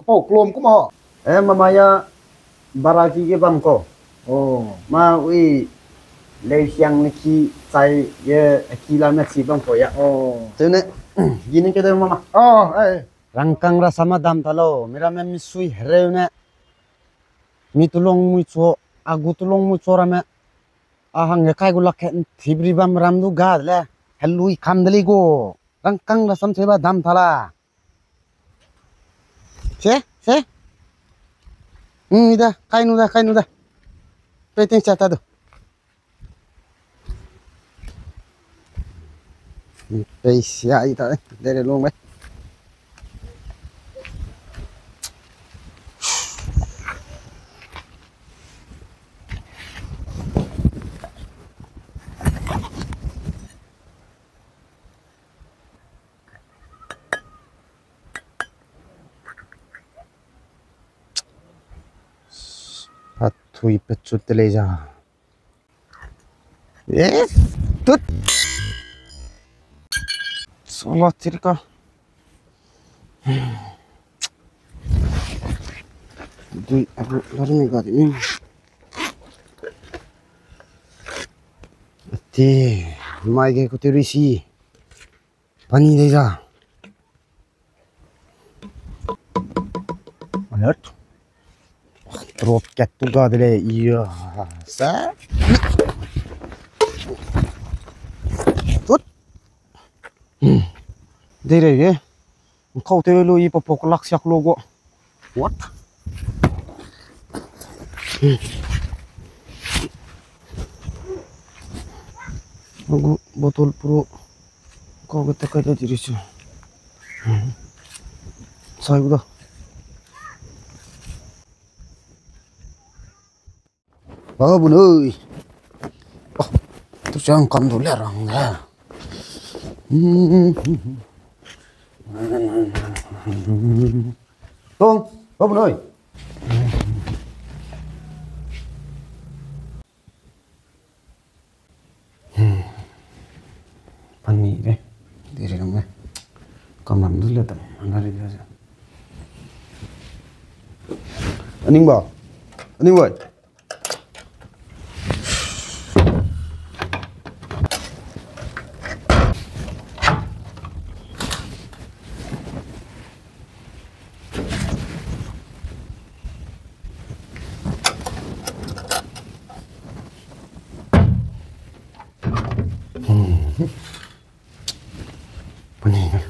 Oh, kelom ku mah. Mamaya baraki ke bangko. Oh. Ma ui lei siang niki sai ye kilometer si bangko ya. Oh. Tene gini ke mama. Oh, Rangkang rasa madam talo. Mira me misui herene. Mi tulong mu cho agu tulong mu chora me. Ahang kai gulak thibri bam ramdu gad le. Helui kamdali go. Rangkang rasam seba dam thala. Se? Ida, kainu da. Peting chata do. Pesia ita dari long bay. Patu ipet teleja. Yes, tut. Solo cirka. Dui aku lari negara ini. Ati, mai ke kutirisi. Pani deja. Alert. Drop cat tu gadre iya. Sa. Tut. Dere ye. Kau telu i popok lak siak logo. What? Aku botol pro kau kata kata diri sih. Saya udah. Oh bunui. Oh, tu jangan kam dulu orang ya. Tong, oh bunui. Pani deh, diri dong deh. Kamar dulu tak, angkari aja. Aning boy. Pani deh.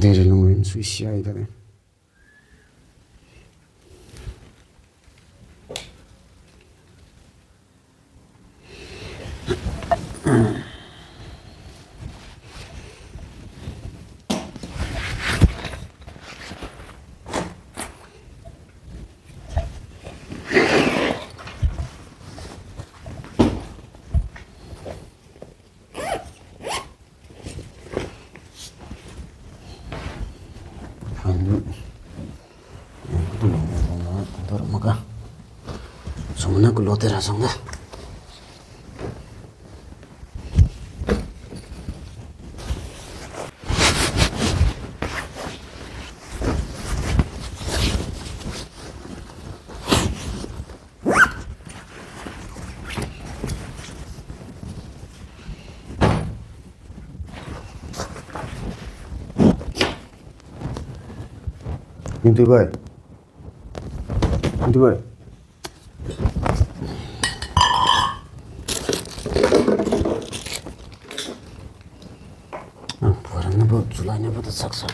Dere nungguin suisia itu deh. Maka semua aku loter asong dah. Itu boy. Puarana buat julanya buat saksa.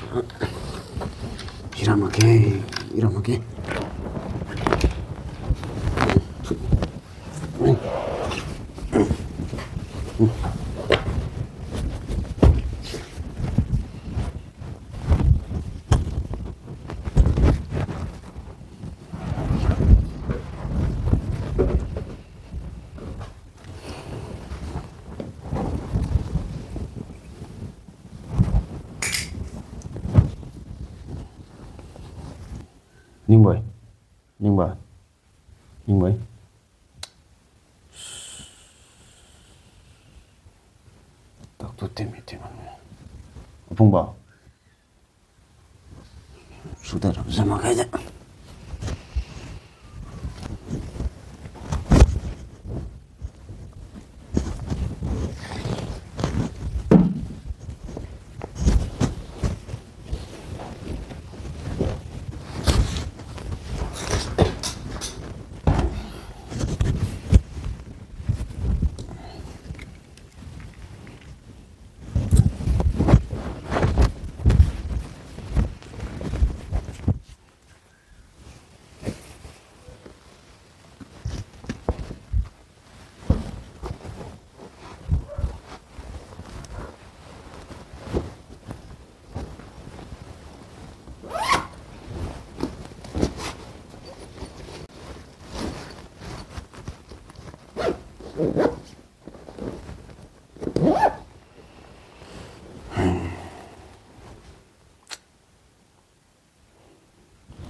Iramake. Ninh Bởi Ninh Bởi 딱또 때문에 봉봐 수다라 sama kaja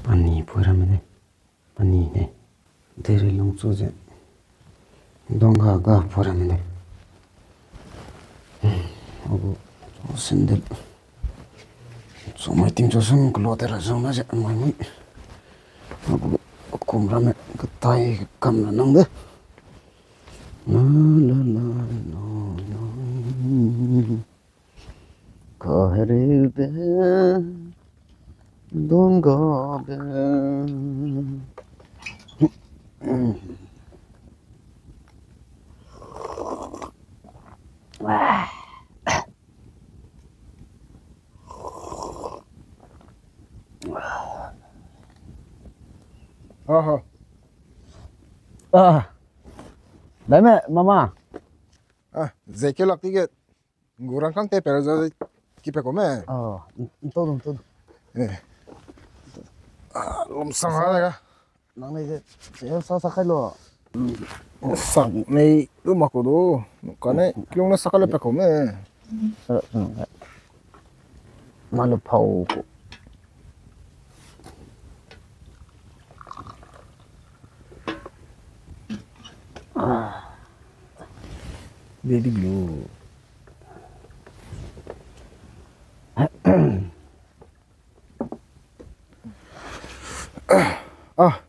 Pani 보라면은 Pani네 데를 농소제 동가가 보라면은 하고 샌들 정말 팀조선 글로데라 정말 많이 하고 곰라면 그 타이 감나는데 나나나나 거리베 동가베 Dame, mama. Zeke lak tiga ngurang kang te perza kipe kome. Todo. Lom sama ga. Nang này sẽ sa khai lo. Sak nei lu makodo. Kane kyong na sakale pe kome. Malu pau. Baby blue.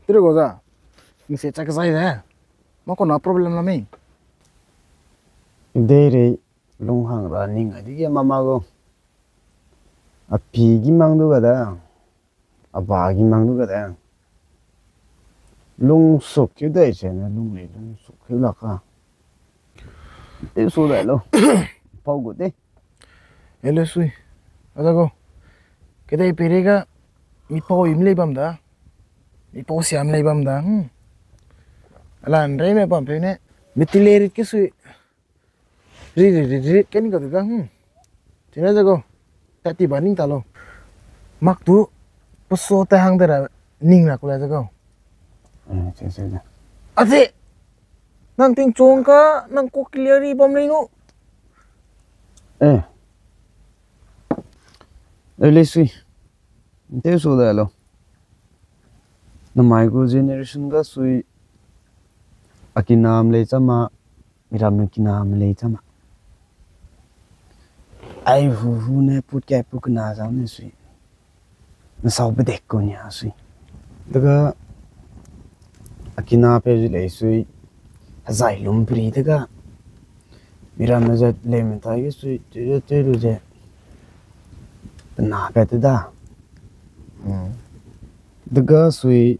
Terus goza. Mesti cek saya dah. Mau kena problem lami. Dari longhang running aja ya mama go. Api gimang tu kada. Apa gimang tu kada. Long sok tu dah isena long ni long sok tu lah ka. Itu sudah lo. Pau go deh. Ele sui. Ada go. Kita ipirega mi pau imlei bam dah. Mi pau siam lei bam dah. Alan rei me bam pe ne. Mitilerit ke sui. Ri kan ko ga. Tina jago. Tati baning talo. Mak tu peso ta hang dera ning na kula jago. Saya. Ate. Nang ting chong ka nang ko cleary bam lei no. Ele sui. Itu sudah lo. Namai ko generation ka sui. Akinam lei sama. Miram kinam lei sama. Ai hu ne put kai put na sa ne sui. Na sau be dek ko nya sui. Daga akina pe ju lei sui. Hazai lum pri daga. Miram na jat le men ta ge sui. Te lu je. Na pe te da. Daga sui.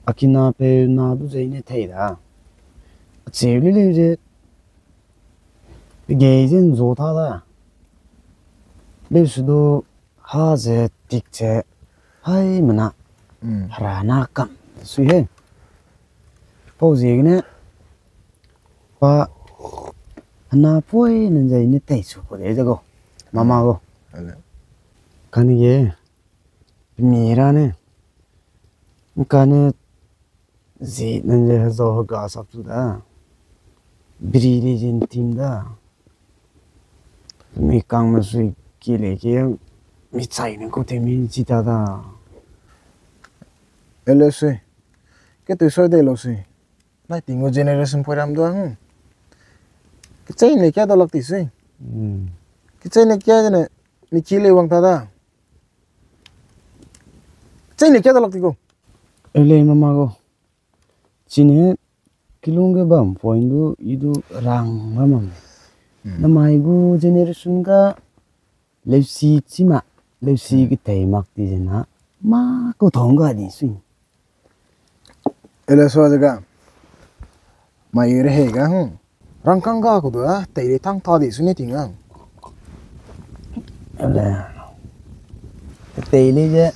Akina pe na du je ne thai da. Chevli le je. Geizin zota da. Lesudo haze tikche hai mana harana kam sui he. Pauzi ne pa na poi nan jai ne tai su ko de jago mama go. Kan ye mira ne kan zi nan je zo ga sap su da. Biri re jin tim da. Mi kang ma sui ki le ke mi chai ne ko te mi chi ta da. Ele sui. Cái tôi soi đây lo sui. Này tiếng generation phơi ram doang. Cái chain này kia đó lắc tí sui. Cái chain này kia này ni chile wang ta da. Chain này kia đó lắc tí cô. Ele mama go. Chine kilung ke bam point du idu rang mamam. Namai gu generation ka lefsi chima lefsi ki thei mak ti jena ma ko thong ga di swing. Ele so jaga. Mai re he ga rang kang ga ko da tai re thang tha di su ni ting ang. Ele thei le je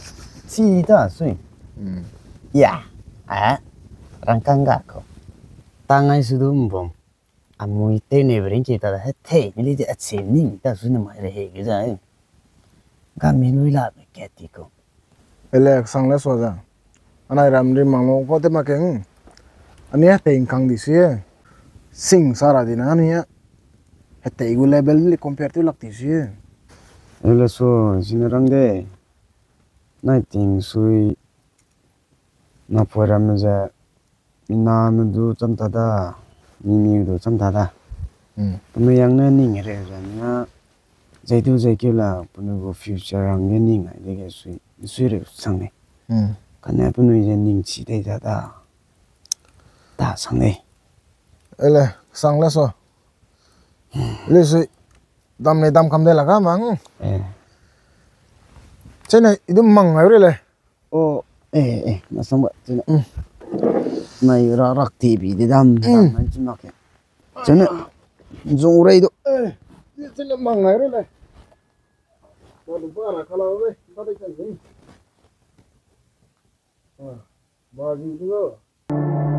chi ta swing. Ya. Rang kang ga ko. Tangai sudu mbom. Amui te ne bring chi ta he thei ni le je achim ni ta su ne mai re he ga ja. Ga mi lui la be ke ti ko. Ele sang le so ja. Anai ram ri mang lo ko te ma keng. Ania te kang di su ye. Sing sara di na ania. He te gu level li compare to lak ti su ye. Ele so sinarang de. Nai ting sui na pora me ja ina me du cham ta da mi du cham ta da me yang ne ning re ja na jai tu jai ke la punu go future ang ne ning ai de ge sui re sang ne ka ne punu je ning chi de ja da sang ne Ele sang le so. Le su dam ne dam kam de la ga mang. Chain này idum mang ai re le. o na sang ba chena nai ra rak ti bi de dam mai chi ma ke chena zong re do Chain này mang ai re le. Ko du pa la khala we. Ta de chain ni. Ba gi du.